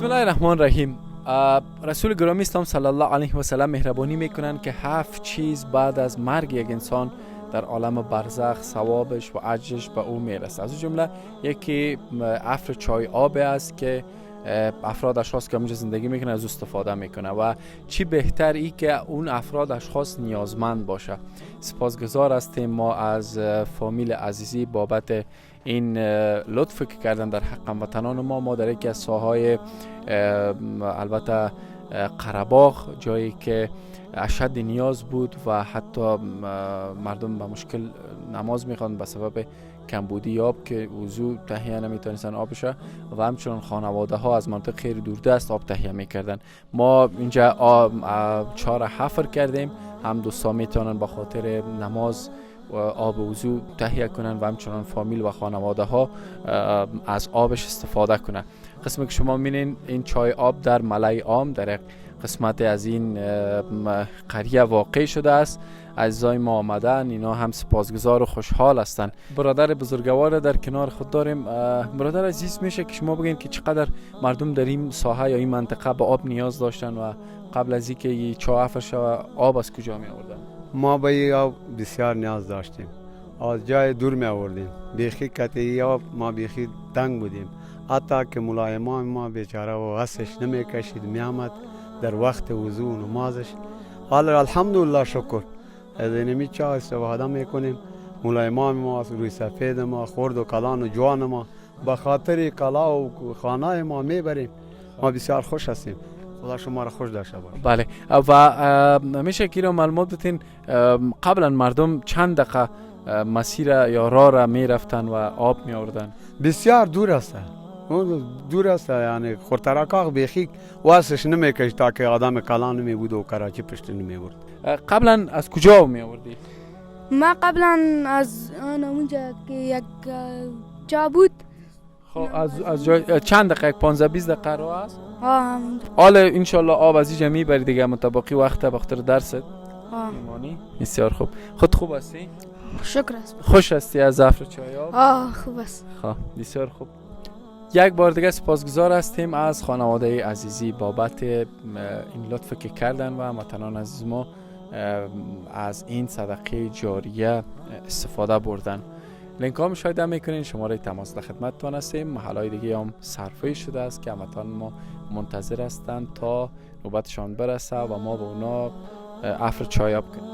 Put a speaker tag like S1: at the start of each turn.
S1: بسم الله الرحمن الرحیم. رسول گرامی اسلام صلی الله علیه و سلم مهربانی میکنند که 7 چیز بعد از مرگ یک انسان در عالم برزخ ثوابش و اجرش به او میرسه. از جمله یکی عفر چای آب است که افراد اشخاص که اونجا زندگی میکنه از استفاده میکنه و چی بهتر ای که اون افراد اشخاص نیازمند باشه. سپاسگزار هستیم ما از فامیل عزیزی بابت این لطف که کردن در حق هموطنان ما در یکی از ساحای البته قره‌باغ، جایی که اشد نیاز بود و حتی مردم به مشکل نماز میخوان به سبب کمبودی آب که وضو تهیه نمیتونستن آبشه و همچنان خانواده ها از مناطق خیلی دوردست آب تهیه میکردن. ما اینجا چهار حفر کردیم، هم دوستا میتونن به خاطر نماز و آب وضو تهیه کنن و همچنان فامیل و خانواده ها از آبش استفاده کنن. قسمی که شما می‌بینین این چای آب در ملای عام در یک قسمت از این قریه واقع شده است. عزیزای ما آمدن، اینا هم سپاسگزار و خوشحال هستن. برادر بزرگوار در کنار خود داریم. برادر عزیز، میشه که شما بگین که چقدر مردم در این ساحه یا این منطقه به آب نیاز داشتن و قبل از اینکه این چاه حفر شود آب از کجا می آوردن؟
S2: ما به این آب بسیار نیاز داشتیم، از جای دور می آوردیم. بیخی کتی آب ما بیخی تنگ بودیم، حتی که مولای امام ما بیچاره و حسش نمی کشید، می آمد در وقت وضو و نمازش. حالا الحمدلله شکر از اینمی چاه استفاده میکنیم. مولای امام ما روی سفید ما خورد و کلان و جوان ما به خاطر کلا و خانه ما میبریم. ما بسیار خوش هستیم، خدا شما را خوش داشته باشه.
S1: بله. و میشه که رو معلومات بتین قبلا مردم چند دقیقه مسیر یا راه را میرفتن و آب می آوردن؟
S2: بسیار دور است، دور است، یعنی خورترکاق بیخی واسش نمیکشید تا که آدم کلان نمی بود و کراچی پشت نمی برد.
S1: قبلا از کجا می آوردی؟
S3: ما قبلا از اونجا که یک جا بود.
S1: خب از جای چند دقیقه 15-20 دقیقه راه است؟
S3: همونجا.
S1: حالا انشالله آب از اینجا میبری دیگه مطابقی وقت بخاطر درست میمانی. بسیار خوب. خود خوب هستی؟
S3: شکر است.
S1: خوش هستی از ظفر چای آب؟
S3: خوب است.
S1: خب بسیار خوب. یک بار دیگه سپاسگزار هستیم از خانواده عزیزی بابت این لطف که کردن و هموطنان عزیز ما از این صدقه جاریه استفاده بردن. لینک ها مشاهده میکنین، شماره تماس در خدمتتان هستیم. محلهای دیگه هم صرفه شده است که هموطنان ما منتظر هستند تا نوبتشان برسه و ما به اونا عفر چای آب کنیم.